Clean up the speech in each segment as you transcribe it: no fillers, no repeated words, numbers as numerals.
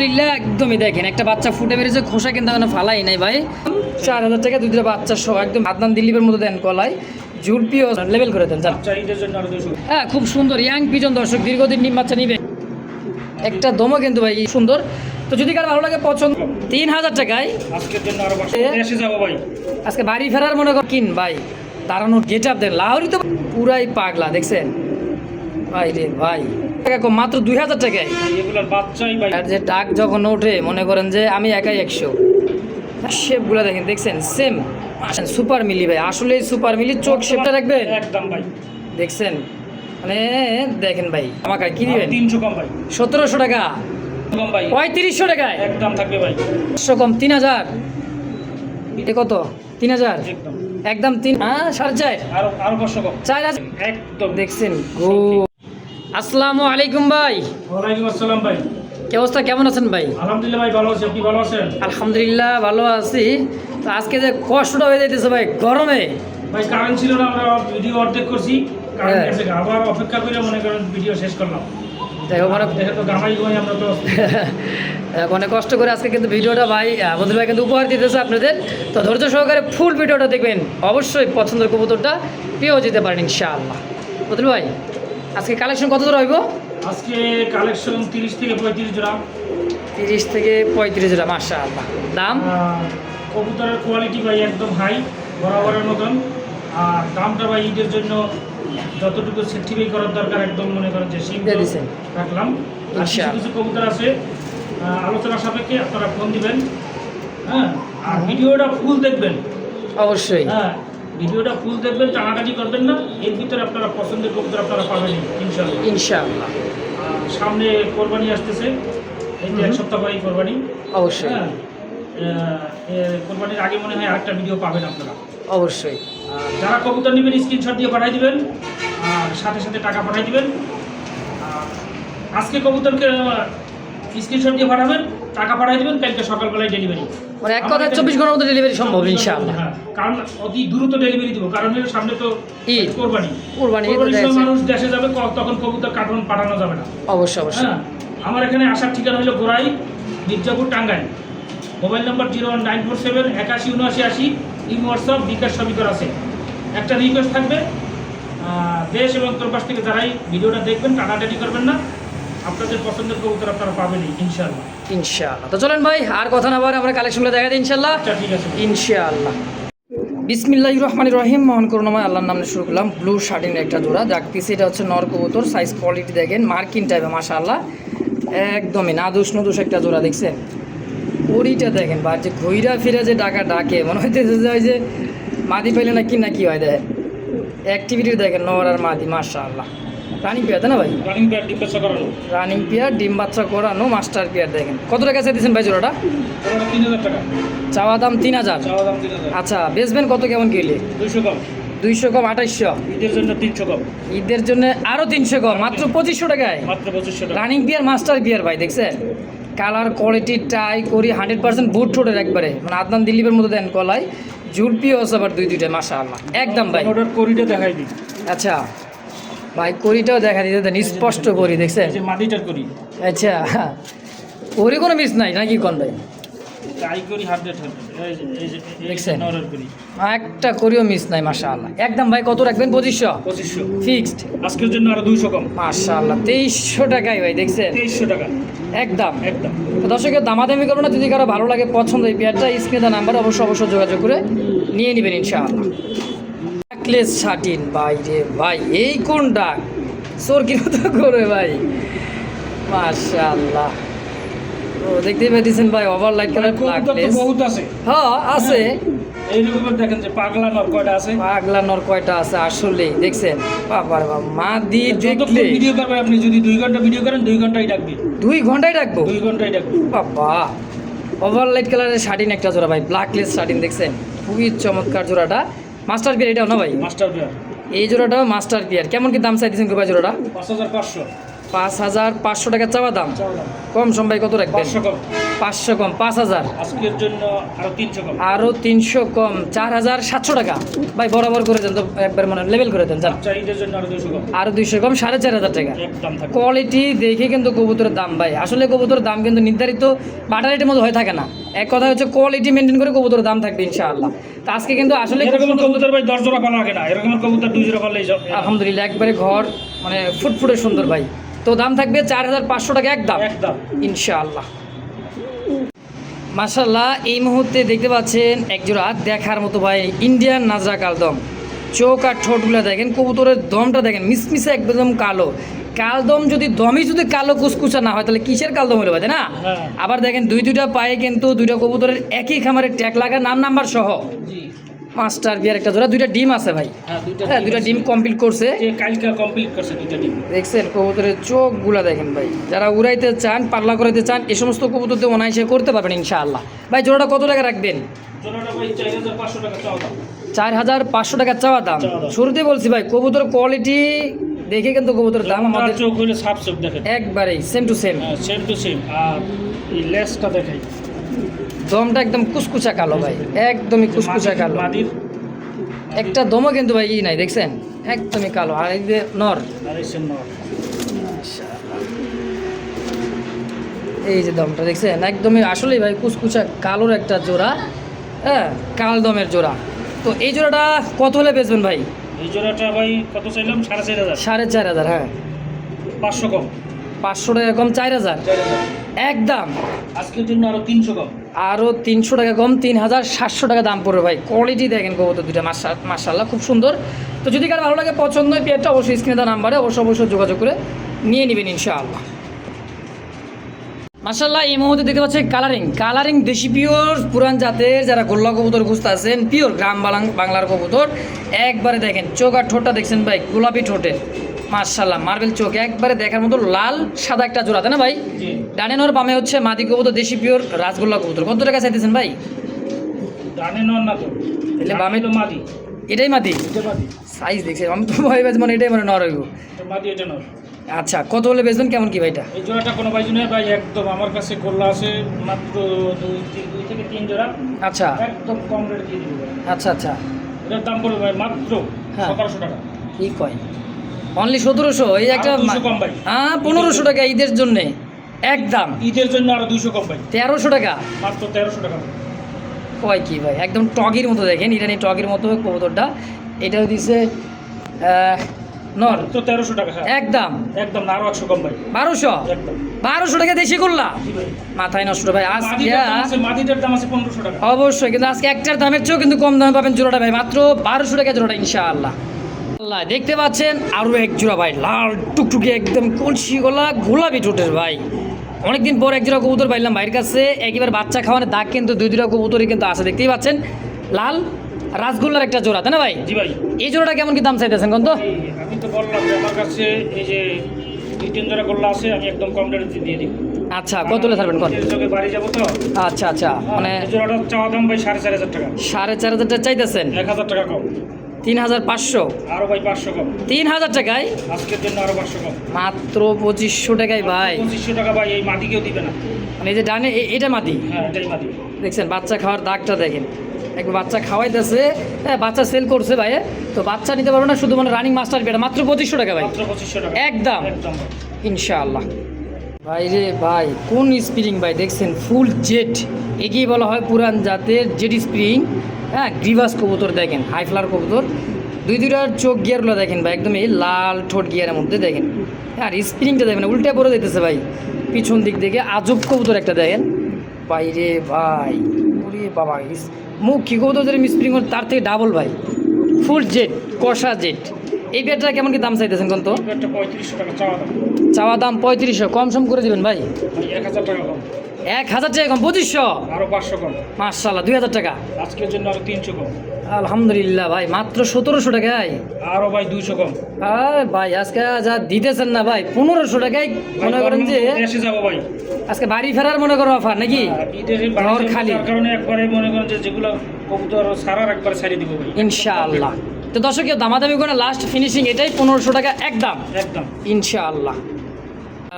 একদমই দেখেন একটা বাচ্চা ফুটে বেরিয়েছে, খোসা কিন্তু এখনো ফালাই নাই ভাই। 4000 টাকা দুইটা বাচ্চা সহ একদম আদনান দিলীপের মতো দেন কলাই, ঝুলপিও লেভেল করে দেন। হ্যাঁ খুব সুন্দর ইয়াং পিজন দর্শক, দীর্ঘদিন নিম বাচ্চা নিবে, একটা দমও কিন্তু ভাই সুন্দর। তো যদি কার ভালো লাগে পছন্দ 3000 টাকায় আজকের জন্য আরো দেশে যাব ভাই। আজকে বাড়ি ফেরার মনে কর কিন ভাই, দাঁড়ানোর গেট আপ দেন, লাহোরি তো পুরাই পাগলা দেখছেন ভাই রে ভাই। মাত্র 2000 টাকায় এগুলোর বাচ্চাই ভাই। আর যে টাক যখন ওঠে মনে করেন যে আমি একাই 100। শেপগুলো দেখেন দেখছেন সেম সুপার মিলি ভাই, আসলে সুপার মিলি চোখ শেপটা রাখবেন একদম ভাই দেখছেন মানে দেখেন ভাই। আমাকে কি দিবেন? 300 কম ভাই, 1700 টাকা কম ভাই, 3500 টাকায় একদম থাকবে ভাই। 500 কম 3000 এ কত 3000 একদম একদম 3 হ্যাঁ 4.5 আরো 500 কম 4000 একদম দেখছেন গো। আসসালামু আলাইকুম ভাই। ওয়ালাইকুম আসসালাম ভাই। কি অবস্থা, কেমন আছেন ভাই? আলহামদুলিল্লাহ ভাই ভালো আছি, আপনি ভালো আছেন? আলহামদুলিল্লাহ ভালো আছি। তো আজকে যে কষ্টটা হয়ে যাইতেছে ভাই গরমে, ভাই কারেন্ট ছিল না, আমরা ভিডিও অর্ধেক করছি, কারেন্ট গেছে, আবার অপেক্ষা করে মনে করেন ভিডিও শেষ করলাম। দেখো মানে দেখে তো গামাই গামাই আমরা তো অনেক কষ্ট করে আজকে কিন্তু ভিডিওটা ভাই বদল ভাই কিন্তু উপহার দিতেছে আপনাদের। তো ধৈর্য সহকারে ফুল ভিডিওটা দেখবেন, অবশ্যই পছন্দের কবুতরটা পেয়েও যেতে পারেন ইনশাআল্লাহ। বদল ভাই আজকে কালেকশন কত জোড়া হইব? আজকে কালেকশন 30 থেকে 35 জোড়া। 30 থেকে 35 জোড়া মাশাআল্লাহ। দাম কবুতরের কোয়ালিটি ভাই একদম হাই বরাবরের মতন। আর দামটা ভাই ঈদের জন্য যতটুকু সেটিফাই করার দরকার একদম মনে করেন যে সিম রাখলাম। আর কিছু কিছু কবুতর আছে আলোচনা সাপেক্ষে আপনারা ফোন দিবেন। হ্যাঁ আর ভিডিওটা ফুল দেখবেন অবশ্যই। হ্যাঁ ভিডিওটা ফুল দেখবেন, টানাটানি করবেন না, এর ভিতরে আপনারা পছন্দের কবুতর আপনারা পাবেন ইনশাআল্লাহ ইনশাআল্লাহ। সামনে কোরবানি আসতেছে, এই যে এক সপ্তাহ পরেই কোরবানি অবশ্যই। হ্যাঁ কোরবানির আগে মনে হয় আরেকটা ভিডিও পাবেন আপনারা অবশ্যই। যারা কবুতর নেবেন স্ক্রিনশট দিয়ে পাঠিয়ে দিবেন, আর সাথে সাথে টাকা পাঠিয়ে দিবেন। আজকে কবুতরকে স্ক্রিনশট দিয়ে পাঠাবেন, টাকা পাঠিয়ে দিবেন, কালকে সকালবেলায় ডেলিভারি। মানে এক কথা 24 ঘন্টার মধ্যে ডেলিভারি সম্ভব ইনশাআল্লাহ। হ্যাঁ কারণ অতি দ্রুত ডেলিভারি দিব, কারণ এর সামনে তো ঈদ কোরবানি মানুষ দেশে যাবে, তখন কবুতর কার্টন পাঠানো যাবে না। অবশ্যই অবশ্যই। হ্যাঁ আমার এখানে আসার ঠিকানা হলো Gorai, Mirzapur, Tangail. Mobile number 01947 817980। Imo WhatsApp bKash সবই করা আছে। একটা রিকোয়েস্ট থাকবে, দেশ এবং প্রবাস থেকে যারাই ভিডিওটা দেখবেন টানাটানি করবেন না, আপনাদের পছন্দের কবুতর আপনারা পাবেনই ইনশাআল্লাহ ইনশাআল্লাহ। তো চলেন ভাই আর কথা না বলে আমরা কালেকশনগুলো দেখা দিই ইনশাআল্লাহ। ঠিক আছে ইনশাআল্লাহ। বিসমিল্লাহির রহমানির রহিম। মহান করুণাময় আল্লাহর নামে শুরু করলাম। ব্লু শার্টিনের একটা জোড়া, যাক পিসি এটা হচ্ছে নর কবুতর, সাইজ কোয়ালিটি দেখেন মার্কিন টাইপের মাশাআল্লাহ, একদমই নাদুস নদুস একটা জোড়া দেখছেন। ওরিটা দেখেন বা যে ঘইরা ফিরে যে ডাকে মনে হইতেছে যে ওই যে মাদি পাইলে না কি হয় দেখেন, অ্যাক্টিভিটি দেখেন নর আর মাদি মাশাআল্লাহ। রানিং পেয়ার তাই না ভাই? রানিং পেয়ার ডিম বাচ্চা করানো মাস্টার পেয়ার দেখেন। কত টাকা চাইতেছেন ভাই জোড়াটা? 3000 টাকা চাওয়া দাম 3000। আচ্ছা বেচবেন কত কেমন কিনলে? 200 কম 200 কম 2800। ঈদের জন্য 300 কম, ঈদের জন্য আরো 300 কম, মাত্র 2500 টাকায় মাত্র 2500 টাকা। রানিং পেয়ার মাস্টার পেয়ার ভাই দেখছেন, কালার কোয়ালিটি টাই করি 100% বুট ঠোঁটের একবারে মানে আদনান দিলীপের মতো দেন কলাই, ঝুলপিও আছে আবার দুইটা মাশাআল্লাহ একদম ভাই। ওটার করিটা দেখাই দিই। আচ্ছা ভাই করিটাও দেখা দিতে দেন, স্পষ্ট করি দেখছেন, যে মাদিটার করি। আচ্ছা করি কোনো মিস নাই নাকি কোন ভাই? তাই করি 100 এই যে দেখছেন নরের করি একটা করিও মিস নাই মাশাআল্লাহ একদম ভাই। কত রাখবেন? 2500 ফিক্সড। আজকের জন্য আরো 200 কম মাশাআল্লাহ 2300 টাকায় ভাই দেখছেন, 2300 টাকা একদম একদম। তো দর্শকের দামাদামি করবো না, যদি কারো ভালো লাগে পছন্দ এই পেয়ারটা স্ক্রিনে নাম্বার অবশ্যই যোগাযোগ করে নিয়ে নেবেন ইনশাআল্লাহ। নেকলেস শাটিন ভাই রে ভাই, এই কোন ডাক চোর কি মতো করে ভাই মাশাআল্লাহ। তো দেখতেই পাইতেছেন ভাই ওভার লাইট কালার নেকলেস বহুত আছে। হ্যাঁ আছে এই রকমের দেখেন যে পাগলা নর কয়টা আছে, পাগলা নর কয়টা আছে আসলে দেখছেন। বাবার বাবা মা দিয়ে দেখলে ভিডিও করবে আপনি, যদি 2 ঘন্টা ভিডিও করেন 2 ঘন্টাই ডাকবে, 2 ঘন্টায় ডাকবো 2 ঘন্টাই ডাকবে। বাবা ওভার লাইট কালারের শাটিন একটা জোড়া ভাই, ব্ল্যাকলেস শাটিন দেখছেন, খুবই চমৎকার জোড়াটা। মাস্টার পিয়ার এটাও না ভাই? মাস্টার পেয়ার এই জোড়াটাও মাস্টার পিয়ার। কেমন কি দাম চাইতেছেন ভাই জোড়াটা? 5500 5,500 টাকা চাওয়া দাম। কম সম ভাই কত রাখবেন? 500 কম। 500 কম 5,000। আজকের জন্য আরো 300 কম। আরো 300 কম 4,700 টাকা ভাই, বরাবর করে দেন তো, একবার মানে লেভেল করে দেন। বাচ্চা ঈদের জন্য আরো 200 কম। আরো 200 কম 4,500 টাকা। একদম থাকবে। কোয়ালিটি দেখে কিন্তু কবুতরের দাম ভাই, আসলে কবুতরের দাম কিন্তু নির্ধারিত বাটার রেটের মতো হয়ে থাকে না। এক কথা হচ্ছে কোয়ালিটি মেনটেন করে কবুতরের দাম থাকবে ইনশাআল্লাহ। তো আজকে কিন্তু আসলে এরকম কবুতর ভাই 10 জোড়া পালা লাগে না, এরকম কবুতর 2 জোড়া পারলেই সব আলহামদুলিল্লাহ একবারে ঘর মানে ফুটফুটে সুন্দর ভাই। তো দাম থাকবে 4,500 টাকা একদম একদম ইনশাআল্লাহ। মাশাআল্লাহ এই মুহূর্তে দেখতে পাচ্ছেন একজোড়া দেখার মতো ভাই ইন্ডিয়ান নাজরা কালদম। চোখ আর ঠোঁটগুলো দেখেন, কবুতরের দমটা দেখেন মিসমিসে একদম কালো। কালদম যদি দমই যদি কালো কুচকুচা না হয় তাহলে কিসের কালদম হলো ভাই, তাই না? হ্যাঁ। আবার দেখেন দুইটা পায়ে কিন্তু দুইটা কবুতরের একই খামারের ট্যাগ লাগা, নাম নাম্বার সহ। জি মাস্টার বিয়ার একটা জোড়া, দুইটা ডিম আছে ভাই। হ্যাঁ, দুইটা ডিম কমপ্লিট করছে। যে কালকে কমপ্লিট করছে 2টা ডিম। দেখছেন কবুতরের চোখগুলা দেখেন ভাই, যারা উড়াইতে চান পাল্লা করাইতে চান এই সমস্ত কবুতর দিয়ে অনায়াসে করতে পারবেন ইনশাআল্লাহ। ভাই জোড়াটা কত টাকা রাখবেন? জোড়াটা ভাই 4,500 টাকা চাওয়া দাম। 4,500 টাকা চাওয়া দাম। চাওয়া দাম। শুরুতে বলছি ভাই কবুতর কোয়ালিটি দেখে কিন্তু কবুতরের দাম আমাদের চোখ হইলে সাপ চোখ দেখেন, একবারেই same to same. Same to same. আর এই লেসটা দেখাই, দমটা একদম কুচকুচা কালো ভাই, একদমই কুচকুচা কালো। মাদির একটা দমও কিন্তু ভাই ই নাই, দেখছেন একদমই কালো। আর এই যে নর, আর এই সে নর। এই যে দমটা দেখছেন একদমই আসলেই ভাই কুচকুচা কালোর একটা জোড়া, হ্যাঁ কাল দমের জোড়া। তো এই জোড়াটা কত হলে বেচবেন ভাই? এই জোড়াটা ভাই কত চাইলাম? 4,500। 4,500 হ্যাঁ। 500 কম। 500 টাকা কম 4,000 একদম। আজকের জন্য আরো 300 কম। আরও 300 টাকা কম 3,700 টাকা দাম পড়বে ভাই। কোয়ালিটি দেখেন কবুতর দুইটা মাশাআল্লাহ খুব সুন্দর। তো যদি কারো ভালো লাগে পছন্দ হয় পেয়ারটা অবশ্যই স্ক্রিনে দেওয়া নাম্বারে অবশ্যই যোগাযোগ করে নিয়ে নেবেন ইনশাআল্লাহ। মাশাআল্লাহ এই মুহূর্তে দেখতে পাচ্ছি কালারিং দেশি পিওর পুরান জাতের যারা গোল্লা কবুতর খুঁজতে আছেন, পিওর গ্রাম বাংলার কবুতর। একবারে দেখেন চোখ আর ঠোঁটটা দেখছেন ভাই, গোলাপি ঠোঁটের মাশাআল্লাহ মার্বেল চোখ, একবারে দেখার মতো লাল সাদা একটা জোড়া, তাই না ভাই? জি। ডানে নর বামে হচ্ছে মাদি কবুতর দেশি পিওর রাজগোল্লা কবুতর। কত টাকা চাইতেছেন ভাই? ডানে নর না তো, এলে বামে তো মাদি। এটাই মাদি? এটা মাদি। সাইজ দেখছি আমি তো ভয় পাচ্ছি, মানে এটাই মানে নর হইব। এটা মাদি, এটা নর। আচ্ছা কত হলে বেচবেন, কেমন কি ভাইটা? এই জোড়াটা কোনো বাইজু নেই ভাই, একদম আমার কাছে গোল্লা আছে মাত্র 2 থেকে 3 জোড়া, আচ্ছা একদম কম রেট দিয়ে দিব ভাই। আচ্ছা আচ্ছা এটার দাম পড়বে ভাই মাত্র হ্যাঁ। 1700 টাকা। কি কয় অনলি 1700? এই একটা আরো 200 কম ভাই। হ্যাঁ 1500 টাকা ঈদের জন্যে একদম। ঈদের জন্য আরো 200 কম ভাই, 1300 টাকা মাত্র 1300 টাকা। কয় কি ভাই, একদম টগির মতো দেখেন, ইরানি টগির মতো কবুতরটা। এটাও দিছে নর মাত্র 1300 টাকা। হ্যাঁ একদম একদম না, আরো 100 কম ভাই। 1200? একদম 1200 টাকা দেশি করলা, জি ভাই। মাথায় নষ্ট ভাই আজকে। মাদিটার দাম আছে 1500 টাকা। অবশ্যই, কিন্তু আজকে একটার দামের চেয়েও কিন্তু কম দামে পাবেন জোড়াটা ভাই, মাত্র 1200 টাকা জোড়াটা ইনশাআল্লাহ। আল্লাহ দেখতে পাচ্ছেন আরও এক জোড়া ভাই, লাল টুকটুকি একদম কলসি গলা গোলাপি ঠোঁটের ভাই। অনেকদিন পর এক জোড়া কবুতর পাইলাম ভাইয়ের কাছে, একেবারে বাচ্চা খাওয়ানোর দাগ কিন্তু দুইটা কবুতরই কিন্তু আছে, দেখতেই পাচ্ছেন লাল রাসগোল্লার একটা জোড়া, তাই না ভাই? জি ভাই। এই জোড়াটা কেমন কি দাম চাইতেছেন কোন তো? আমি তো বললাম যে আমার কাছে এই যে 2-3 জোড়া গোল্লা আছে, আমি একদম কম রেটে দিয়ে দিব। আচ্ছা কত হলে ছাড়বেন কোন? যোগে বাড়ি যাবো তো। আচ্ছা আচ্ছা মানে এই জোড়াটা চাওয়া দাম ভাই 4,500 টাকা। 4,500 টাকা চাইতেছেন? 1000 টাকা কম। 3,500? আরো ভাই 500 কম। 3,000 টাকায় আজকের জন্য আরো 500 কম। মাত্র 2500 টাকায় ভাই। 2500 টাকা ভাই, এই মাদি কেউ দিবে না। মানে এই যে ডানে এটা মাদি, হ্যাঁ এটাই মাদি। দেখছেন বাচ্চা খাওয়ার দাগটা দেখেন, একবার বাচ্চা খাওয়াইতেছে, হ্যাঁ বাচ্চা সেল করছে ভাই। তো বাচ্চা নিতে পারবে না, শুধু মানে রানিং মাস্টার বেটা, মাত্র 2500 টাকা ভাই মাত্র 2500 টাকা একদম একদম ভাই। ইনশাআল্লাহ। ভাই রে ভাই কোন স্প্রিং ভাই দেখছেন, ফুল জেট, একেই বলা হয় পুরান জাতের জেড স্প্রিং। হ্যাঁ গ্রিভাস কবুতর দেখেন, হাই ফ্লার কবুতর, দুইটার চোখ গিয়ারগুলো দেখেন ভাই, একদম এই লাল ঠোঁট গিয়ারের মধ্যে দেখেন। আর স্প্রিংটা দেখবেন উল্টে পড়ে দিতেছে ভাই, পিছন দিক থেকে আজব কবুতর একটা দেখেন ভাই রে ভাই। ওরে বাবা মুখ কি কবুতর স্প্রিং তার থেকে ডাবল ভাই, ফুল জেট কষা জেট। এই পেয়ারটা কেমন কি দাম চাইতেছেন কোন তো? এটা 3500 টাকা চাওয়া দাম। চাওয়া দাম 3500, কম সম করে দিবেন ভাই? ভাই 1000 টাকা কম। 1000 টাকা কম? 2500? আরো 500 কম। মাশাআল্লাহ 2000 টাকা। আজকের জন্য আরো 300 কম। আলহামদুলিল্লাহ ভাই মাত্র 1700 টাকায়। আরো ভাই 200 কম। আরে ভাই আজকে যা দিতেছেন না ভাই, 1500 টাকায় মনে করেন যে দেশে যাবো ভাই, আজকে বাড়ি ফেরার মনে করো অফার নাকি? ঈদের ঘর খালি। তার কারণে একবারে মনে করেন যে যেগুলো কবুতর সারার একবার ছাড়িয়ে দিব ভাই ইনশাআল্লাহ। তো দর্শক দামাদামি করে লাস্ট ফিনিশিং এটাই 1500 টাকা একদম একদম। ইনশাআল্লাহ।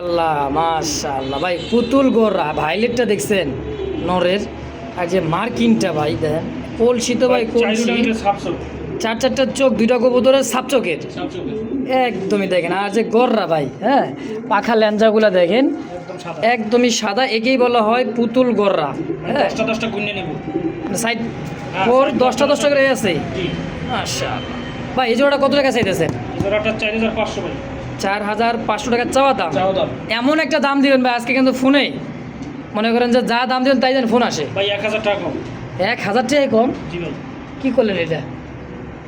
আল্লাহ মাশাআল্লাহ ভাই, পুতুল গোরা ভাইলেটটা দেখছেন নরের, আর যে মার্কিনটা ভাই দেন কলসি তো ভাই কলসি, চার চারটা চোখ, দুইটা কবুতরের সাপ চোখের একদমই দেখেন। আর যে গররা ভাই, হ্যাঁ পাখা ল্যাঞ্জাগুলা দেখেন একদমই সাদা, একেই বলা হয় পুতুল গররা। হ্যাঁ 10টা গুণে নেব সাইড ফোর 10টা করে আছে। মাশাআল্লাহ ভাই, এই জোড়াটা কত টাকা চাইতেছেন? জোড়াটা 4500 ভাই। 4500 টাকা চাওয়া দাম। চাও দাম এমন একটা দাম দিবেন ভাই আজকে কিন্তু ফোনে মনে করেন যে যা দাম দিবেন তাই যেন ফোন আসে। ভাই 1000 টাকা কম। 1000 টাকা কম? জি ভাই। কি করলেন এটা?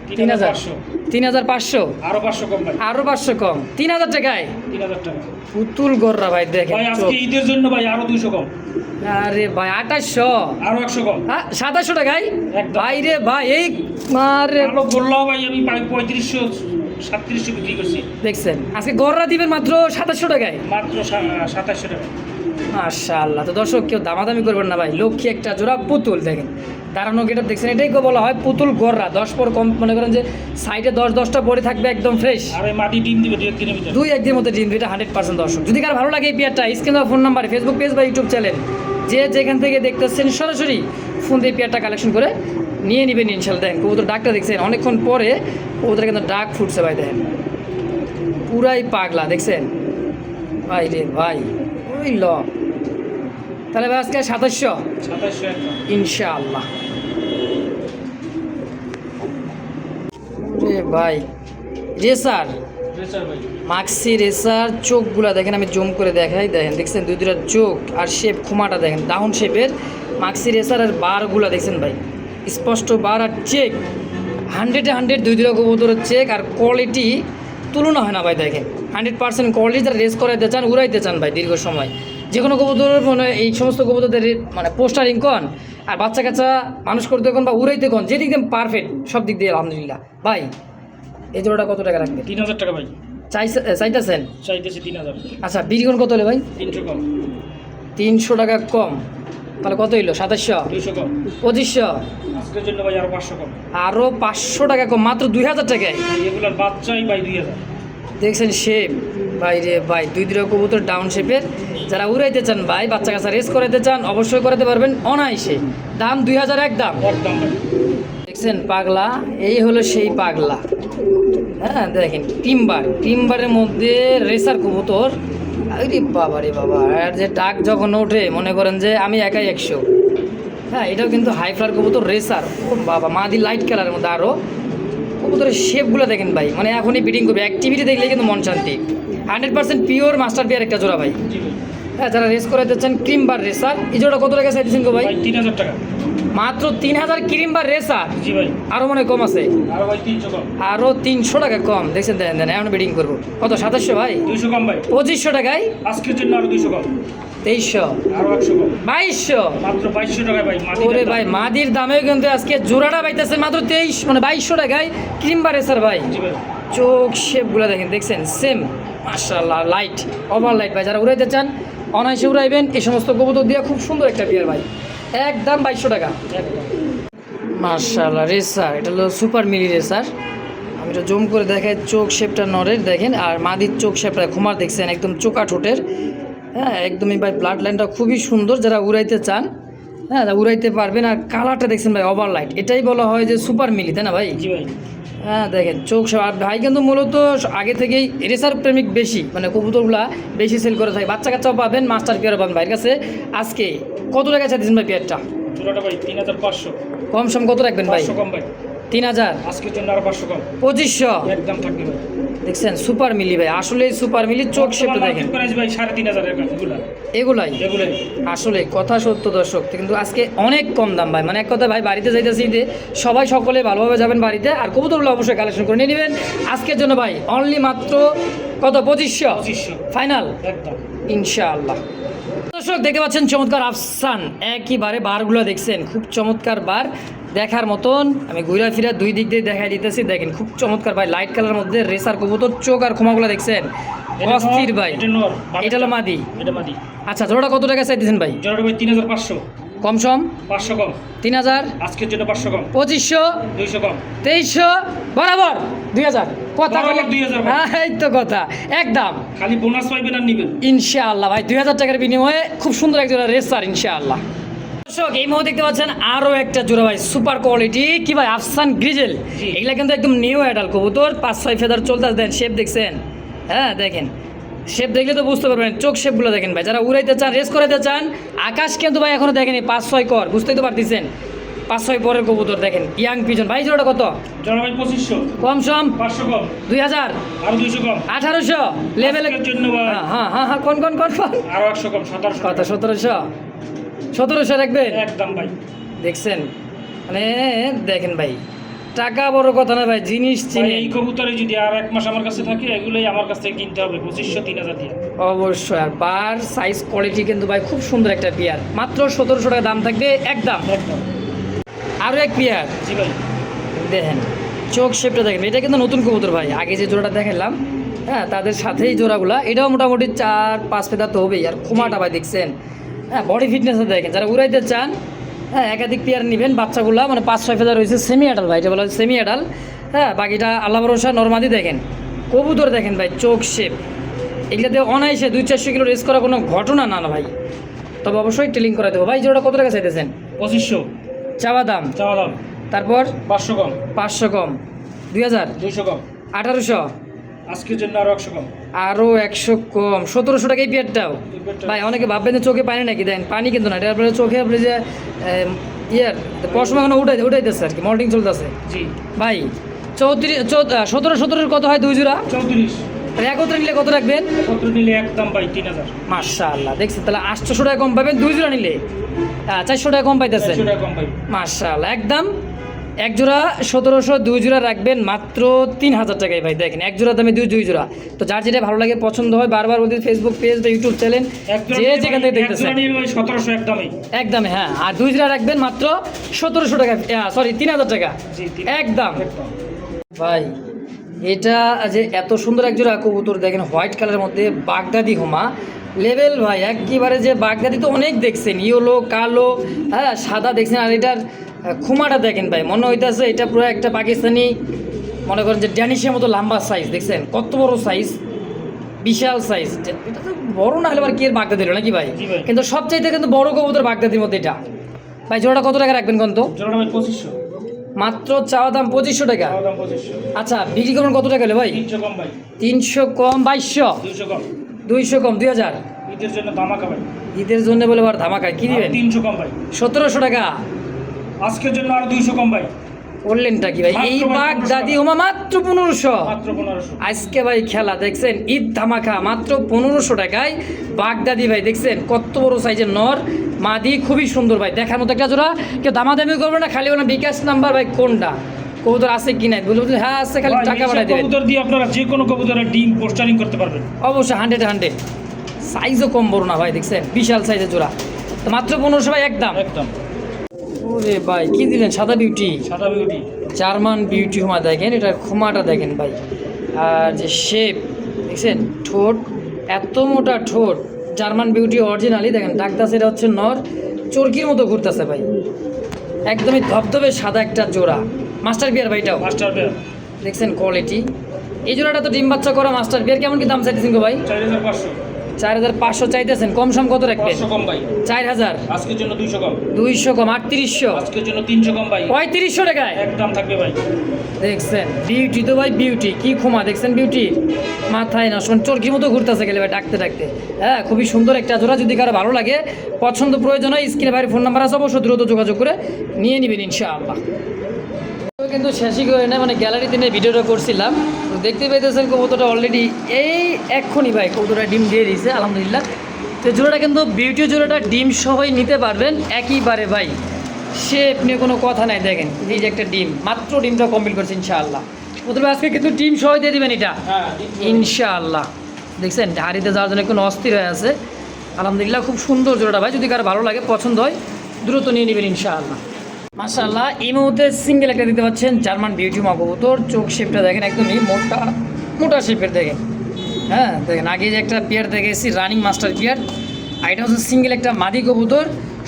3500। 3500 আরো 500 কম ভাই। আরো 500 কম, 3000 টাকায় 3000 টাকা। পুতুল গররা ভাই দেখেন। ভাই আজকে ঈদের জন্য ভাই আরো 200 কম। আরে ভাই 2800, আরো 100 কম। হ্যাঁ 2700 টাকায় একদম। ভাই রে ভাই, এই মারে আরো বললাম ভাই আমি 3500 3700 বিক্রি করছি। দেখছেন আজকে গররা দিবেন মাত্র 2700 টাকায়, মাত্র 2700 টাকা। মাশাআল্লাহ। তো দর্শক কেউ দামাদামি করবেন না ভাই, লক্ষ্মী একটা জোড়া পুতুল দেখেন, দাঁড়ানো গেটআপ দেখছেন, এটাই বলা হয় পুতুল গররা। 10 পর কম মনে করেন যে সাইডে 10টা পরে থাকবে একদম ফ্রেশ, আর এই মাটি ডিম দিবে 2-1 দিনের ভিতরে। 2-1 দিনের মধ্যে ডিম, এটা 100% দর্শক। যদি কার ভালো লাগে এই পেয়ারটা, স্ক্রিনে দেওয়া ফোন নাম্বার, ফেসবুক পেজ বা ইউটিউব চ্যানেল, যে যেখান থেকে দেখতেছেন সরাসরি ফোন দিয়ে পেয়ারটা কালেকশন করে নিয়ে নেবেন ইনশাল্লাহ। দেখেন কবুতর ডাকটা দেখছেন, অনেকক্ষণ পরে কবুতর কিন্তু ডাক ফুটছে ভাই, দেখেন পুরাই পাগলা দেখছেন ভাই রে ভাই। ওই ল তাহলে ভাই আজকে 2700 একদম। ইনশাআল্লাহ। রে ভাই রেসার, রেসার ভাই। মাক্সি রেসার চোখগুলা দেখেন, আমি জুম করে দেখাই, দেখেন দেখছেন দুইটা চোখ আর শেপ, খুমাটা দেখেন ডাউন শেপের মাক্সি রেসার, আর বারগুলা দেখছেন ভাই স্পষ্ট বার, আর চেক 100-100 দুইটা কবুতরের চেক, আর কোয়ালিটি তুলনা হয় না ভাই। দেখেন 100% কোয়ালিটি, যারা রেস করাইতে চান উড়াইতে চান ভাই দীর্ঘ সময়, যে কোনো কবুতরের মানে এই সমস্ত কবুতরদের মানে পোস্টারিং কন আর বাচ্চা কাচ্চা মানুষ করতে কোন বা উড়াইতে কোন, যেদিক দিয়ে পারফেক্ট সব দিক দিয়ে আলহামদুলিল্লাহ। ভাই এই জোড়াটা কত টাকা রাখবে? 3000 টাকা ভাই। চাইতেছেন? চাইতেছি 3000। আচ্ছা বিরিগণ কত হলে ভাই? 300 কম। 300 টাকা কম, তাহলে কত হইলো? 2700, 200 কম। 2500, আজকের জন্য ভাই আরো 500 কম। আরও 500 টাকা কম, মাত্র 2000 টাকায়। এগুলার বাচ্চাই ভাই 2000। দেখছেন শেপ ভাই রে ভাই, দুইটা কবুতর ডাউন শেপের, যারা উড়াইতে চান ভাই বাচ্চা কাচ্চা রেস করাইতে চান অবশ্যই করাতে পারবেন অনায়াসে। দাম 2000 একদম। একদম ভাই। দেখছেন পাগলা, এই হলো সেই পাগলা। হ্যাঁ দেখেন টিম্বারের মধ্যে রেসার কবুতর, আরে বাবা রে বাবা, আর যে ডাক যখন ওঠে মনে করেন যে আমি একাই 100। হ্যাঁ এটাও কিন্তু হাই ফ্লার কবুতর রেসার, ও বাবা মাদি লাইট কালারের মধ্যে, আরও কবুতরের শেপগুলো দেখেন ভাই, মানে এখনই বিডিং করবে, অ্যাক্টিভিটি দেখলে কিন্তু মন শান্তি। 100% পিওর মাস্টার পেয়ার একটা জোড়া ভাই। জি ভাই। হ্যাঁ যারা রেস করাতে চান ক্রিম বার রেসার, এই জোড়া কত টাকা চাইতেছেন গো ভাই? ভাই 3000 টাকা। মাত্র 3000 ক্রিম বার রেসার। জি ভাই। আরও মনে কম আছে? আরো ভাই 300 কম। আরও 300 টাকা কম। দেখছেন দেখেন দেখেন এখন বিডিং করবো কত? 2700 ভাই। 200 কম ভাই। 2500 টাকায় আজকের জন্য আরো 200 কম। 2300, আরো 100 কম। 2200। মাত্র 2200 টাকায় ভাই। মাটি ওরে ভাই মাদির দামেও কিন্তু আজকে জোড়াটা পাইতেছে মাত্র 23 মানে 2200 টাকায় ক্রিম বার রেসার ভাই। জি ভাই। চোখ শেপগুলো দেখেন, দেখছেন সেম মাশাআল্লাহ, লাইট ওভার লাইট ভাই। যারা উড়াইতে চান অনায়াসে উড়াইবেন এই সমস্ত কবুতর দিয়ে, খুব সুন্দর একটা বিয়ার ভাই, একদম 2200 টাকা। একদম। মাশাআল্লাহ রেসার, এটা হলো সুপার মিলি রেসার। আমি এটা জুম করে দেখাই, চোখ শেপটা নরের দেখেন, আর মাদির চোখ শেপটা খুমার দেখছেন একদম চোকা ঠোঁটের। হ্যাঁ একদমই ভাই ব্লাড লাইনটা খুবই সুন্দর, যারা উড়াইতে চান হ্যাঁ উড়াইতে পারবেন। আর কালারটা দেখছেন ভাই ওভার লাইট, এটাই বলা হয় যে সুপার মিলি, তাই না ভাই? জি ভাই। হ্যাঁ দেখেন চোখ আর ভাই কিন্তু মূলত আগে থেকেই রেসার প্রেমিক বেশি, মানে কবুতরগুলা বেশি সেল করে থাকে। বাচ্চা কাচ্চাও পাবেন, মাস্টার পেয়ারও পাবেন ভাইয়ের কাছে। আজকে কত টাকা চাইছেন ভাই পেয়ারটা? জোড়াটা ভাই 3500। কম সম কত রাখবেন ভাই? 500 কম ভাই। 3000, আজকের জন্য আরো 500 কম। 2500। একদম থাকবে ভাই। দেখছেন সুপার মিলি ভাই, আসলে সুপার মিলি চোখ শেপটা দেখেন। প্রাইস ভাই 3500 এর এগুলা। এগুলাই এগুলাই আসলে কথা সত্য দর্শক, কিন্তু আজকে অনেক কম দাম ভাই, মানে এক কথা ভাই বাড়িতে যাইতেছি ঈদে, সবাই সকলে ভালোভাবে যাবেন বাড়িতে, আর কবুতরগুলো অবশ্যই কালেকশন করে নিয়ে নেবেন আজকের জন্য ভাই। অনলি মাত্র কত? 2500 ফাইনাল একদম ইনশাআল্লাহ। দর্শক দেখতে পাচ্ছেন চমৎকার আফসান, একইবারে বারগুলো দেখছেন খুব চমৎকার বার, দেখার মতন। আমি ঘুরা ফিরা দুই দিক দিয়ে দেখাই দিতেছি, দেখেন খুব চমৎকার ভাই, লাইট কালার মধ্যে রেসার কবুতর, চোখ আর ক্ষমাগুলো দেখছেন অস্থির ভাই। এটা নর। এটা হলো মাদি। এটা মাদি। আচ্ছা জোড়াটা কত টাকা চাইতেছেন ভাই? জোড়াটা ভাই 3500। কম সম 500 কম, 3000, আজকের জন্য 500 কম, 2500, 200 কম, 2300, বরাবর 2000। কথা বরাবর বলে 2000 ভাই। হ্যাঁ, এই তো কথা একদম খালি বোনাস পাইবেন আর নিবেন। ইনশাআল্লাহ ভাই 2000 টাকার বিনিময়ে খুব সুন্দর এক জোড়া রেসার ইনশাআল্লাহ। দর্শক এই মুহূর্তে দেখতে পাচ্ছেন আরো একটা জোড়া ভাই সুপার কোয়ালিটি কি ভাই আফসান গ্রিজেল। জি। এগুলা কিন্তু একদম নিউ অ্যাডাল কবুতর, 5-6 ফেদার চলতে দেন। শেপ দেখছেন? হ্যাঁ দেখেন, শেপ দেখলে তো বুঝতে পারবেন, চোখ শেপগুলো দেখেন ভাই। যারা উড়াইতে চান, রেস করাইতে চান, আকাশ কিন্তু ভাই এখনো দেখেনি 5-6 কর, বুঝতেই তো পারতেছেন। 5-6 পরের কবুতর দেখেন, ইয়াং পিজন ভাই। জোড়াটা কত? জোড়া ভাই 2500, কম সম 500 কম, 2000, আরো 200 কম, 1800 লেভেলে। আজকের জন্য ভাই হ্যাঁ কোন আরো 100 কম, 1700 কত? 1700 রাখবেন একদম ভাই। দেখছেন? মানে দেখেন ভাই, টাকা বড় কথা না ভাই, জিনিস ভাই, চিনি। এই কবুতরে যদি আর 1 মাস আমার কাছে থাকে, এগুলোই আমার কাছ থেকে কিনতে হবে 2500 3000 দিয়ে। অবশ্যই। আর বার সাইজ কোয়ালিটি কিন্তু ভাই খুব সুন্দর একটা পেয়ার, মাত্র 1700 টাকা দাম থাকবে একদম। একদম। আরও এক পেয়ার জি ভাই। দেখেন, চোখ শেপটা দেখেন, এটা কিন্তু নতুন কবুতর ভাই। আগে যে জোড়াটা দেখালাম, হ্যাঁ তাদের সাথেই জোড়াগুলা, এটাও মোটামুটি 4-5 ফেদার তো হবেই। আর খোমাটা ভাই দেখছেন? হ্যাঁ, বডি ফিটনেসটা দেখেন। যারা উড়াইতে চান, হ্যাঁ একাধিক পেয়ার নেবেন। বাচ্চাগুলা মানে 5-6 ফেদার রয়েছে, সেমি অ্যাডাল ভাই, এটা বলা হয় সেমি অ্যাডাল। হ্যাঁ, বাকিটা আল্লাহ ভরসা নরমাদি। দেখেন কবুতর দেখেন ভাই, চোখ শেপ, এগুলাতে অনায়াসে 200-400 কিলো রেস করা কোনো ঘটনা না ভাই। তবে অবশ্যই টেলিং করা দেবো ভাই। জোড়া কত টাকা চাইতেছেন? 2500 চাওয়া দাম। চাওয়া দাম। তারপর 500 কম, 500 কম, 2000, 200 কম, 1800, আজকের জন্য আরো 100 কম। আরও 100 কম, 1700 টাকা এই পেয়ারটাও। এই পেয়ারটা- ভাই অনেকে ভাববেন যে চোখে পানি নাকি, দেন পানি কিন্তু না, এটা আপনার চোখে আপনি যে ইয়ার পশমা এখনো উঠাইতেছে আর কি, মল্টিং চলতেছে জি ভাই। 17 কত হয় 2 জোড়া? 34, তাহলে একত্রে নিলে কত রাখবেন? 17 নিলে একদম ভাই 3000, মাশাআল্লাহ, দেখছেন? তাহলে 800 টাকা কম পাবেন 2 জোড়া নিলে। 400 টাকা কম পাইতেছেন। 400 টাকা কম ভাই। মাশাআল্লাহ, একদম এক জোড়া 1700, 2 জোড়া রাখবেন মাত্র 3000 টাকায় ভাই। দেখেন এক জোড়া দামে 2 জোড়া। তো যার যেটা ভালো লাগে, পছন্দ হয়, বারবার বলতে ফেসবুক পেজ বা ইউটিউব চ্যানেল যে যেখান থেকে দেখতেছেন ভাই 1700 একদমই। একদমই। হ্যাঁ, আর 2 জোড়া রাখবেন মাত্র 1700 টাকা, সরি 3000 টাকা জি, একদম। একদম। ভাই এটা যে এত সুন্দর এক জোড়া কবুতর দেখেন, হোয়াইট কালারের মধ্যে বাগদাদি হোমা লেভেল ভাই। একেবারে যে বাগদাদি তো অনেক দেখছেন, ইয়েলো, কালো, হ্যাঁ সাদা দেখছেন। আর এটার খুমাটা দেখেন ভাই, মনে হইতেছে এটা পুরো একটা পাকিস্তানি, মনে করেন যে ড্যানিশের মতো লম্বা সাইজ। দেখছেন কত বড় সাইজ, বিশাল সাইজ। এটা তো বড় না হলে আবার কি এর বাগদা দিল নাকি ভাই? জি ভাই। কিন্তু সবচাইতে কিন্তু বড় কবুতর বাগদাদির মধ্যে এটা। ভাই জোড়াটা কত টাকা রাখবেন কোন তো? জোড়াটা ভাই 2500, মাত্র চাওয়া দাম 2500 টাকা। চাওয়া দাম 2500, আচ্ছা বিক্রি করবেন কত টাকা হলে ভাই? 300 কম ভাই, 300 কম 2200, 200 কম, 200 কম 2000। ঈদের জন্য ধামাকা ভাই। ঈদের জন্য বলে আবার ধামাকায় কি দিবেন? 300 কম ভাই, 1700 টাকা। আজকের জন্য আরো 200 কম ভাই, বললেনটা কি ভাই? মাত্র এই ভাই বাগ 1500 দাদি হোমা মাত্র 1500। মাত্র 1500। আজকে ভাই খেলা দেখছেন, ঈদ ধামাকা মাত্র 1500 টাকায় বাগদাদি ভাই। দেখছেন কত বড় সাইজের নর মাদি, খুবই সুন্দর ভাই, দেখার মতো একটা জোড়া। কেউ দামাদামি করবে না, খালি ওনার বিকাশ নাম্বার ভাই কোনটা কবুতর আছে কি নাই বলবেন, হ্যাঁ আছে, খালি ভাই, টাকা এইসব পাঠিয়ে দেবেন। কবুতর দিয়ে আপনারা যে কোনো কবুতরের ডিম পোস্টারিং করতে পারবেন। অবশ্যই 100 সাইজও কম বড় না ভাই, দেখছেন বিশাল সাইজের জোড়া। তো মাত্র 1500 ভাই একদম। একদম ওরে ভাই কি দিলেন? সাদা বিউটি, সাদা বিউটি। জার্মান বিউটি হোমা দেখেন, এটার খোমাটা দেখেন ভাই। আর যে শেপ দেখছেন, ঠোঁট এত মোটা ঠোঁট, জার্মান বিউটি অরিজিনালি দেখেন। ডাকতাছে এটা হচ্ছে নর, চরকির মতো ঘুরতেছে ভাই, একদমই ধবধবে সাদা একটা জোড়া। মাস্টার বিয়ার ভাইটাও মাস্টার বেয়ার দেখছেন কোয়ালিটি। এই জোড়াটা তো ডিম বাচ্চা করা মাস্টার বিয়ার। কেমন কি দাম চাইতেছেন গো ভাই? 4500, 4500 চাইতেছেন, কম সম কত রাখবেন? 500 কম ভাই, 4000, আজকের জন্য 200 কম, 200 কম 3800, আজকের জন্য 300 কম ভাই, 3500 টাকায় একদম থাকবে ভাই। দেখছেন বিউটি তো ভাই, বিউটি কি ক্ষমা দেখছেন, বিউটি মাথায় না শোন চরকির মতো ঘুরতেছে গেলে ভাই ডাকতে ডাকতে। হ্যাঁ খুবই সুন্দর একটা জোড়া। যদি কারো ভালো লাগে, পছন্দ, প্রয়োজন হয়, স্ক্রিনে ভাইয়ের ফোন নাম্বার আছে, অবশ্যই দ্রুত যোগাযোগ করে নিয়ে নেবেন ইনশাআল্লাহ। কিন্তু শেষই করে না, মানে গ্যালারিতে নিয়ে ভিডিওটা করছিলাম, তো দেখতে পেতেছেন কবুতরটা অলরেডি এই এক্ষুনি ভাই কবুতরটা ডিম দিয়ে দিয়েছে আলহামদুলিল্লাহ। তো জোড়াটা কিন্তু বিউটি জোড়াটা ডিম সহই নিতে পারবেন একইবারে ভাই, শেপ নিয়ে কোনো কথা নাই। দেখেন এই যে একটা ডিম, মাত্র ডিমটা কমপ্লিট করছে ইনশাআল্লাহ। প্রথমে আজকে কিন্তু ডিম সহই দিয়ে দিবেন এটা হ্যাঁ ইনশাআল্লাহ। দেখছেন হাড়িতে যাওয়ার জন্য কোনো অস্থির হয়ে আছে আলহামদুলিল্লাহ। খুব সুন্দর জোড়াটা ভাই, যদি কারো ভালো লাগে, পছন্দ হয়, দ্রুত নিয়ে নেবেন ইনশাআল্লাহ। মাশাআল্লাহ এই মুহূর্তে সিঙ্গেল একটা দিতে পাচ্ছেন জার্মান বিউটি মা কবুতর। চোখ শেপটা দেখেন একদমই মোটা মোটা শেপের দেখেন। হ্যাঁ দেখেন আগে যে একটা পেয়ার দেখেছি রানিং মাস্টার পেয়ার, আর এটা হচ্ছে সিঙ্গেল একটা মাদি কবুতর।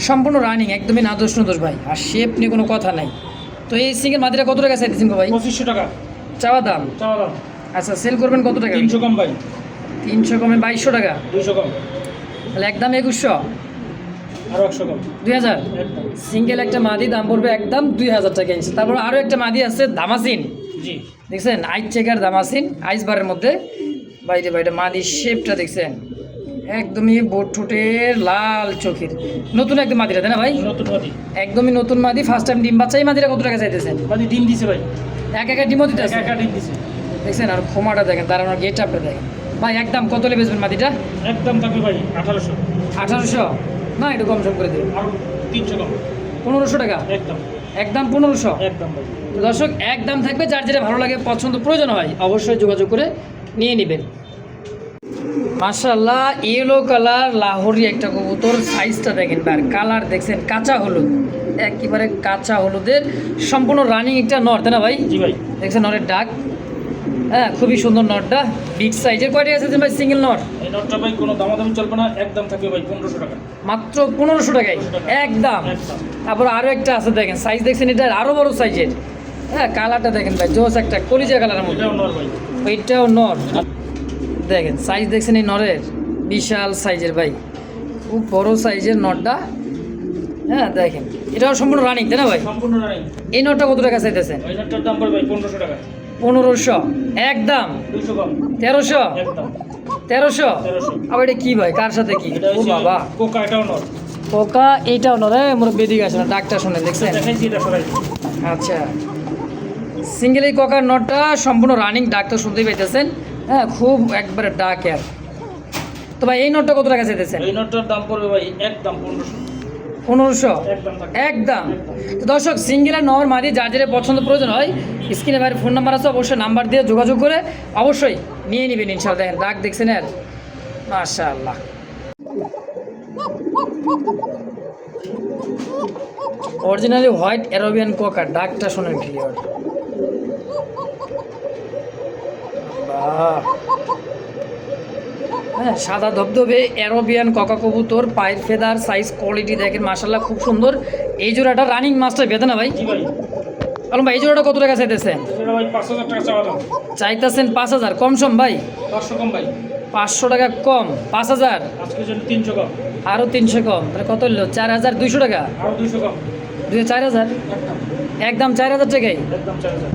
সম্পূর্ণ রানিং, একদমই না দোষ নদোষ ভাই, আর শেপ নিয়ে কোনো কথা নাই। তো এই সিঙ্গেল মাদিটা কত টাকা চাইতেছেন গো ভাই? 2500 টাকা চাওয়া দাম। চাওয়া দাম। আচ্ছা, সেল করবেন কত টাকা? 300 কম ভাই। 300 কমে 2200 টাকা, 200 কম। তাহলে একদম 2100, আরো 100 কম। 2000। একদম। সিঙ্গেল একটা মাদি দাম পড়বে একদম 2000 টাকা ইঞ্চি। তারপর আরও একটা মাদি আছে দামাসিন, জি। দেখছেন আইস চেকার দামাসিন, আইস বারের মধ্যে। বাইরে বাইরে মাদির শেপটা দেখছেন, একদমই বোট ঠোঁটের, লাল চোখের, নতুন একদম মাদিরা, তাই না ভাই? নতুন মাদি। একদমই নতুন মাদি, ফার্স্ট টাইম ডিম বাচ্চা। এই মাদিরা কত টাকা চাইতেছেন? মাদি ডিম দিছে ভাই। এক একা ডিমও দিতে আছে, একা ডিম দিছে। দেখছেন, আর খোমাটা দেখেন, দাঁড়ানোর গেট আপটা দেখেন ভাই। একদম কত হলে বেচবেন মাদিটা? একদম থাকবে ভাই 1800। 1800 না, একটু কম সম করে দেবেন, আর 300 কম। 1500 টাকা, একদম। একদম 1500। একদম ভাই। তো দর্শক, একদম থাকবে, যার যেটা ভালো লাগে, পছন্দ প্রয়োজন হয় অবশ্যই যোগাযোগ করে নিয়ে নেবেন। মাশাআল্লাহ, ইয়েলো কালার লাহোরি একটা কবুতর, সাইজটা দেখেন আর কালার দেখছেন, কাঁচা হলুদ, একেবারে কাঁচা হলুদের, সম্পূর্ণ রানিং একটা নর, তাই না ভাই? জি ভাই। দেখছেন নরের ডাক, হ্যাঁ খুবই সুন্দর নরটা, বিগ সাইজের। কয়টা আছে ভাই সিঙ্গেল নর? এই নটটা ভাই কোনো দামাদামি চলবে না, একদম থাকবে ভাই 1500 টাকা। মাত্র 1500 টাকায় একদম। একদম। তারপর আরও একটা আছে দেখেন, সাইজ দেখছেন, এটা আরও বড় সাইজের, হ্যাঁ কালারটা দেখেন ভাই, জোস একটা কলিজা কালারের মধ্যে। এটাও নর ভাই। এইটাও নর, দেখেন সাইজ দেখছেন এই নরের, বিশাল সাইজের ভাই, খুব বড় সাইজের নরটা, হ্যাঁ দেখেন, এটাও সম্পূর্ণ রানিং, তাই না ভাই? সম্পূর্ণ রানিং। এই নরটা কত টাকা চাইতেছেন? ওই নটটার দাম পড়বে ভাই 1500 টাকা। 1500 একদম। 200 কম। 1300, একদম। 1300। 1300। আবার এটা কি ভাই, কার সাথে কি? এটা ও হচ্ছে বাবা, কোকা, এটাও নর। পোকা, এইটাও নর, মোর বেদিক আছে না, ডাকটা শুনে দেখছেন। দেখাইছি এটা সরাই। আচ্ছা, সিঙ্গেল এই ককার নটটা সম্পূর্ণ রানিং, ডাক তো শুনতেই পাইতেছেন, হ্যাঁ খুব একবারে ডাক আর। তো ভাই এই নটটা কত টাকা চাইতেছেন? এই নটটার দাম পড়বে ভাই একদম 1500। 1500 একদম থাকবে। একদম। তো দর্শক, সিঙ্গেল আর নর মাদি যার যেটা পছন্দ প্রয়োজন হয়, স্ক্রিনে বাইরে ফোন নাম্বার আছে, অবশ্যই নাম্বার দিয়ে যোগাযোগ করে অবশ্যই নিয়ে নেবেন ইনশাআল্লাহ। দেখেন ডাক দেখছেন আর, মাশাআল্লাহ। অরিজিনালি হোয়াইট অ্যারাবিয়ান কোকার, ডাকটা শোনেন ক্লিয়ার, বাহ, হ্যাঁ সাদা ধবধবে অ্যারাবিয়ান কোকা কবুতর, পায়ের ফেদার, সাইজ কোয়ালিটি দেখেন মাশাআল্লাহ খুব সুন্দর। এই জোড়াটা রানিং মাস্টার বেদে না ভাই? জি ভাই। আলম ভাই, এই জোড়াটা কত টাকা চাইতেছেন? এটা ভাই 5000 টাকা চাওয়া দাম। চাইতেছেন 5000, কম সম ভাই? 500 কম ভাই। 500 টাকা কম, 5000, আজকের জন্য 300 কম। আরও 300 কম, তাহলে কত হলো? 4200 টাকা। আরো 200 কম। 4000, একদম। একদম 4000 টাকাই। একদম 4000।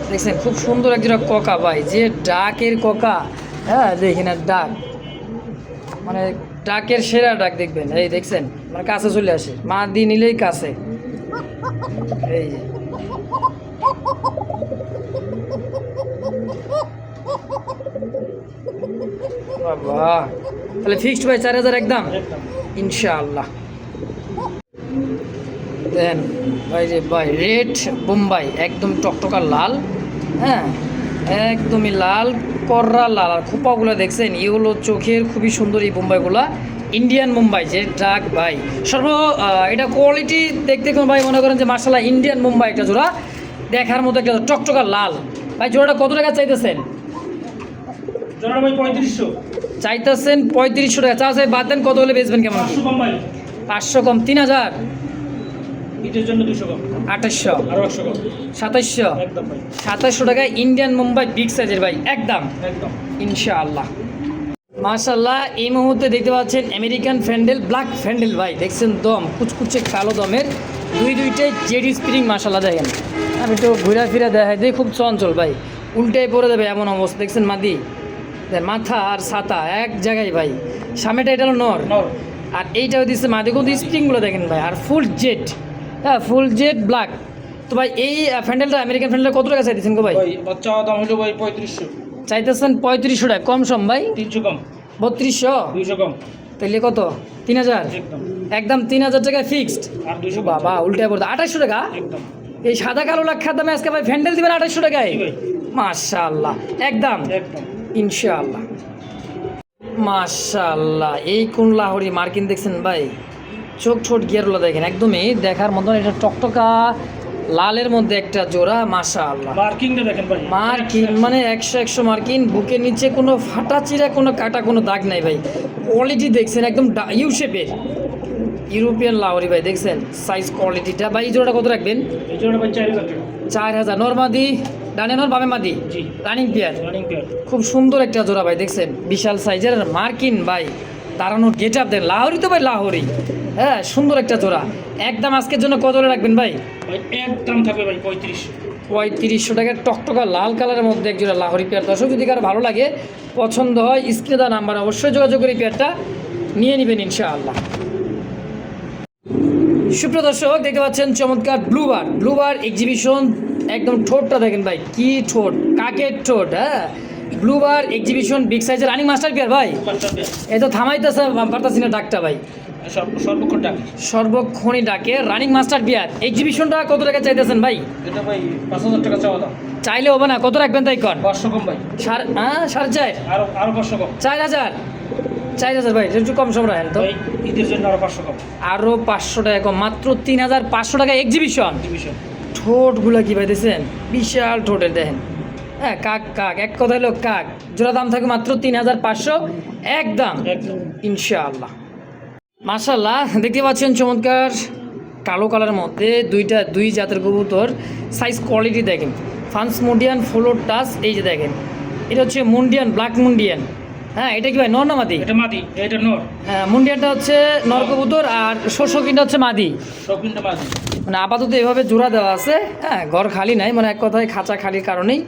দেখছেন খুব সুন্দর এক জোড়া কোকা ভাই, যে ডাকের কোকা, হ্যাঁ দেখেন আর ডাক, মানে ডাকের সেরা ডাক দেখবেন, এই দেখছেন, মানে কাছে চলে আসে, মা দিয়ে নিলেই কাছে, এই যে। বাবা, তাহলে ফিক্সড ভাই 4000 একদম একদম। ইনশাআল্লাহ। দেন ভাই যে ভাই, রেড বোম্বাই, একদম টকটকা লাল, হ্যাঁ একদমই লাল, কররা লাল, আর খোপাগুলো দেখছেন ইয়েলো চোখের, খুবই সুন্দর এই বোম্বাইগুলা, ইন্ডিয়ান মুম্বাই যে ডাক ভাই, এটা কোয়ালিটি দেখতে কোন ভাই মনে করেন যে মার্শাল্লাহ ইন্ডিয়ান মুম্বাই একটা জোড়া, দেখার মতো একটা টকটকা লাল। ভাই জোড়াটা কত টাকা চাইতেছেন? জোড়া ভাই 3500। চাইতেছেন 3500 টাকা, চা চাই বাদ দেন, কত হলে বেচবেন কেমন? 500 কম ভাই। 500 কম, 3000, এটার জন্য 200 কম। 2800, আরো 100 কম। 2700, একদম ভাই। 2700 টাকায় ইন্ডিয়ান মুম্বাই বিগ সাইজের ভাই, একদম একদম। ইনশাআল্লাহ। মাশাআল্লাহ, এই মুহূর্তে দেখতে পাচ্ছেন আমেরিকান ফ্যান্ডেল, ব্ল্যাক ফ্যান্ডেল ভাই, দেখছেন দম কুচকুচে কালো দমের, দুইটাই জেডি স্প্রিং, মাশাআল্লাহ দেখেন, আমি একটু ঘুরা ফিরা দেখাই দিই, খুব চঞ্চল ভাই, উল্টাই পড়ে দেবে এমন অবস্থা, দেখছেন মাদি, মাথা আর ছাতা এক জায়গায় ভাই, সামনেটা এটা হলো নর, নর। আর এইটাও দিচ্ছে মাদি, কিন্তু স্প্রিংগুলো দেখেন ভাই, আর ফুল জেড, হ্যাঁ ফুল জেড ব্ল্যাক। তো ভাই এই ফ্যান্ডেলটা, আমেরিকান ফ্যান্ডেল কত টাকা চাইতেছেন গো ভাই? ভাই বাচ্চা দাম হলো ভাই 3500। চাইতেছেন 3500 টাকা, কম সম ভাই? 300 কম। 3200, 200 কম। তাহলে কত? 3000, একদম। একদম 3000 টাকা ফিক্সড। আর 200 বাবা উল্টে পড়তো, 2800 টাকা। একদম। এই সাদা কালো লাক্ষার দামে আজকে ভাই ফ্যান্ডেল দিবেন 2800 টাকায়? জি ভাই। মাশাআল্লাহ, একদম একদম। ইনশাআল্লাহ। মাশাআল্লাহ, এই কোন লাহোরি মার্কিন দেখছেন ভাই, চোখ ছোট গিয়ারগুলো দেখেন, একদমই দেখার মতন, এটা টকটকা লালের মধ্যে একটা জোড়া, মাশাআল্লাহ। মার্কিংটা দেখেন ভাই। মার্কিন মানে 100 মার্কিন, বুকের নিচে কোনো ফাটা চিরা, কোনো কাটা, কোনো দাগ নাই ভাই, কোয়ালিটি দেখছেন একদম ইউ শেপের, ইউরোপিয়ান লাহোরি ভাই দেখছেন সাইজ কোয়ালিটিটা ভাই। এই জোড়াটা কত রাখবেন? এই জন্য ভাই 4000 টাকা। 4000। নরমাদি ডানে নর বামে মাদি জি, রানিং পেয়ার। Running pair. খুব সুন্দর একটা জোড়া ভাই দেখছেন, বিশাল সাইজের মার্কিন ভাই, দাঁড়ানোর গেট আপ দেন লাহোরি তো ভাই লাহোরি। হ্যাঁ সুন্দর একটা জোড়া। একদম আজকের জন্য কত করে রাখবেন ভাই? ভাই একদম থাকবে ভাই 3500। 3500 টাকার টকটকা লাল কালারের মধ্যে এক জোড়া লাহোরি পেয়ার। দর্শক যদি কারো ভালো লাগে পছন্দ হয় স্ক্রিনে দেওয়া নাম্বার অবশ্যই যোগাযোগ করে পেয়ারটা নিয়ে নেবেন ইনশাআল্লাহ। সুপ্রিয় দর্শক দেখতে পাচ্ছেন চমৎকার ব্লুবার এক্সিবিশন। একদম ঠোঁটটা দেখেন ভাই, কি ঠোঁট, কাকের ঠোঁট। হ্যাঁ ব্লুবার এক্সিবিশন বিগ সাইজের রানিং মাস্টার পেয়ার ভাই। এই তো থামাইতেছে পারতাছি না ডাকটা ভাই, সর্বক্ষণ টাকা সর্বক্ষণই ডাকে রানিং মাস্টার পেয়ার। এক্সিবিশনটা কত টাকা চাইতেছেন ভাই? এটা ভাই 5000 টাকা চাওয়া দাম। চাইলে হবে না, কত রাখবেন তাই কর? 500 কম ভাই। 4.5। আরো 500 কম 4000 ভাই, একটু কম সম রাখেন তো। ভাই, ঈদের জন্য আরো 500 কম। আরও 500 টাকা কম, মাত্র 3500 টাকা এক্সিবিশন। ডিভিশন। ঠোঁটগুলো কি ভাই দেখছেন, বিশাল ঠোঁটের দেখেন। হ্যাঁ কাক এক কথা হলো কাক। জোড়া দাম থাকে মাত্র 3500 একদম একদম ইনশাআল্লাহ। মাশাআল্লাহ দেখতে পাচ্ছেন চমৎকার কালো কালারের মধ্যে দুই জাতের কবুতর। সাইজ কোয়ালিটি দেখেন, ফান্স মুন্ডিয়ান ফ্লোর টাচ। এই যে দেখেন এটা হচ্ছে মুন্ডিয়ান, ব্ল্যাক মুন্ডিয়ান। হ্যাঁ এটা কি ভাই নর না মাদি? এটা মাদি, এটা নর। হ্যাঁ মুন্ডিয়ানটা হচ্ছে নর কবুতর আর শোষকিনটা হচ্ছে মাদি। শৌখিনটা মাদি। মানে আপাতত এভাবে জোড়া দেওয়া আছে। হ্যাঁ ঘর খালি নাই, মানে এক কথায় খাঁচা খালির কারণেই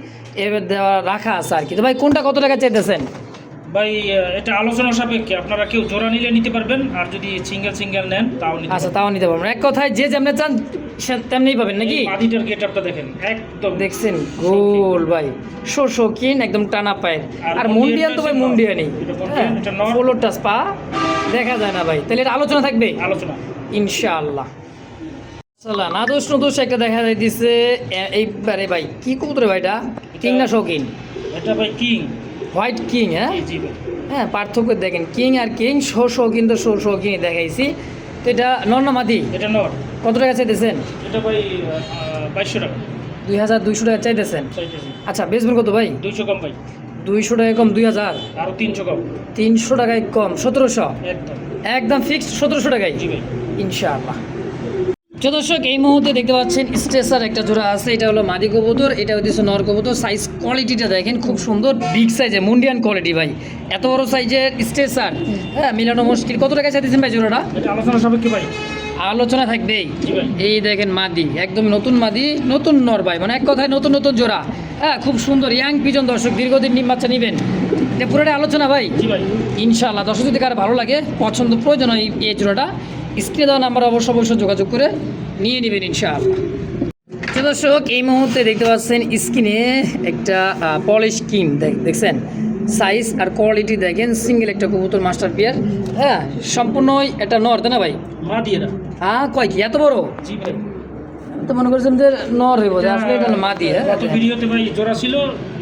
এভাবে দেওয়া রাখা আছে আর কি। তো ভাই কোনটা কত টাকা চাইতেছেন? ভাই এটা আলোচনা সাপেক্ষে, আপনারা কেউ জোড়া নিলে নিতে পারবেন, আর যদি সিঙ্গেল নেন তাও নিতে আচ্ছা তাও নিতে পারবেন। এক কথায় যে যেমনি চান তেমনিই পাবেন নাকি? পারবেন। মাদিটার গেটআপটা দেখেন একদম দেখছেন গোল ভাই, শোষকিন একদম টানা পায়ের। আর মুন্ডিয়ান তো ভাই মুন্ডিয়ানই। হ্যাঁ ফ্লোর টাচ পা দেখা যায় না ভাই। তাহলে এটা আলোচনা থাকবে আলোচনা ইনশাআল্লাহ। নাদোষ নদোষ একটা দেখা যাইতেছে এইবারে ভাই। কি কবুতর ভাই এটা? কিং না শৌখিন? এটা ভাই কিং, হোয়াইট কিং। হ্যাঁ জি ভাই। হ্যাঁ পার্থক্য দেখেন, কিং আর কিং। শৌখিন তো শৌখিনই দেখাইছি। তো এটা নর না মাদি? এটা নর। কত টাকা চাইতেছেন? এটা ভাই 2200 টাকা 2200 টাকা চাইতেছেন। চাইতেছি। আচ্ছা বেচবেন কত ভাই? 200 কম ভাই। 200 টাকা কম 2000। আরো 300 কম। 300 টাকায় কম 1700। একদম একদম ফিক্সড 1700 টাকায় জি ভাই। ইনশাআল্লাহ। তো দর্শক এই মুহূর্তে দেখতে পাচ্ছেন স্ট্রেসার একটা জোড়া আছে। এটা হলো মাদি কবুতর, এটা হচ্ছে নর কবুতর। সাইজ কোয়ালিটিটা দেখেন খুব সুন্দর, বিগ সাইজের মুন্ডিয়ান কোয়ালিটি ভাই। এত বড় সাইজের স্ট্রেসার, হ্যাঁ মিলানো মুশকিল। কত টাকা চাইতেছেন ভাই জোড়াটা? এটা আলোচনা সাপেক্ষে ভাই। আলোচনা থাকবেই। জি ভাই। এই দেখেন মাদি, একদম নতুন মাদি, নতুন নর ভাই, মানে এক কথায় নতুন নতুন জোড়া। হ্যাঁ খুব সুন্দর ইয়াং পিজন। দর্শক দীর্ঘদিন নিম বাচ্চা নেবেন, এটা পুরোটা আলোচনা ভাই জি ভাই। ইনশাআল্লাহ। দর্শক যদি কারো ভালো লাগে পছন্দ প্রয়োজন হয় এই জোড়াটা, স্ক্রিনে দেওয়া নাম্বার অবশ্যই যোগাযোগ করে নিয়ে নেবেন ইনশাআল্লাহ। তো দর্শক এই মুহূর্তে দেখতে পাচ্ছেন স্ক্রিনে একটা পলিশ কিং দেখছেন। সাইজ আর কোয়ালিটি দেখেন, সিঙ্গেল একটা কবুতর মাস্টার পেয়ার। হ্যাঁ সম্পূর্ণই এটা নর তাই না ভাই? মাদি এরা। হ্যাঁ কয় কি এত বড়? জি ভাই। তো মনে করছেন যে নর হইব, আসলে এটা মাদি। হ্যাঁ গত ভিডিওতে ভাই জোড়া ছিল,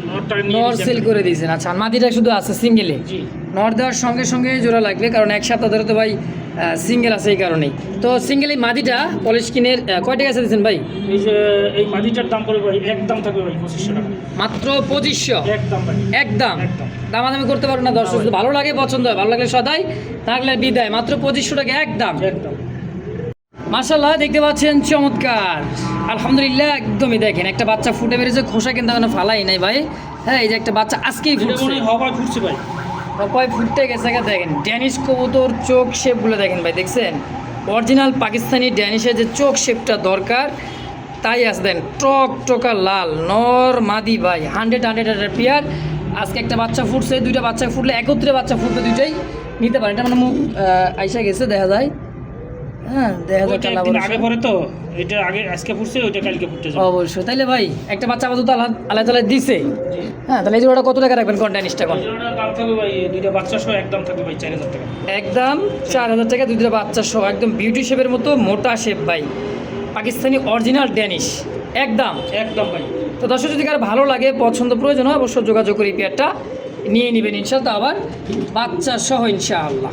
নরটা নিয়ে নর নিয়েছি সেল আমি। করে দিয়েছেন। আচ্ছা মাদিটা শুধু আছে সিঙ্গেলে? জি। নর দেওয়ার সঙ্গে সঙ্গে জোড়া লাগবে, কারণ এক সপ্তাহ ধরে তো ভাই সিঙ্গেল আছে এই কারণেই। তো সিঙ্গেল এই মাদিটা পলিশ কিনের কয় টাকা দিয়েছেন ভাই? এই যে এই মাদিটার দাম পড়বে ভাই, একদম থাকবে ভাই 2500 টাকা। মাত্র 2500 একদম ভাই। একদম। একদম। দামাদামি করতে পারবো না দর্শক, যদি ভালো লাগে পছন্দ হয়, ভালো লাগলে সদাই, থাকলে বিদায়। মাত্র 2500 টাকা একদম। একদম। মাশাআল্লাহ দেখতে পাচ্ছেন চমৎকার, আলহামদুলিল্লাহ একদমই দেখেন একটা বাচ্চা ফুটে বেরিয়েছে, খোসা কিন্তু এখনো ফালাই নাই ভাই। হ্যাঁ এই যে একটা বাচ্চা আজকেই এটা ফুটছে, মনে হয় হওয়া ফুটছে ভাই। কয় ফুটতে গেছে দেখেন। ড্যানিশ কবুতর চোখ শেপগুলো দেখেন ভাই, দেখছেন অরিজিনাল পাকিস্তানি ড্যানিশের যে চোখ শেপটা দরকার তাই আছে। দেন টক টকা লাল নর মাদি ভাই, 100 পেয়ার। আজকে একটা বাচ্চা ফুটছে, দুইটা বাচ্চা ফুটলে একত্রে বাচ্চা ফুটবে, দুইটাই নিতে পারেন। এটা মানে মুখ আইসা গেছে দেখা যায়। হ্যাঁ দেখা যায় ওইটা কালা একদিন বড় আগে পরে তো, এটা আগে আজকে ফুটছে, ওইটা কালকে ফুটতে যাবে। অবশ্যই। তাইলে ভাই একটা বাচ্চা আপাতত আল্লাহ তাআলা দিছে। জি। হ্যাঁ তাহলে এই জোড়াটা কত টাকা রাখবেন কোন ড্যানিশটা কোন? জোড়াটার দাম থাকবে ভাই, দুইটা বাচ্চা সহ একদম থাকবে ভাই 4000 টাকা। একদম 4000 টাকা, দুইটা বাচ্চা সহ, একদম বিউটি শেপের মতো মোটা শেপ ভাই, পাকিস্তানি অরিজিনাল ড্যানিশ একদম। একদম ভাই। তো দর্শক যদি কারো ভালো লাগে পছন্দ প্রয়োজন হয় অবশ্যই যোগাযোগ করে পেয়ারটা নিয়ে নেবেন ইনশাআল্লাহ, আবার বাচ্চা সহ ইনশাআল্লাহ।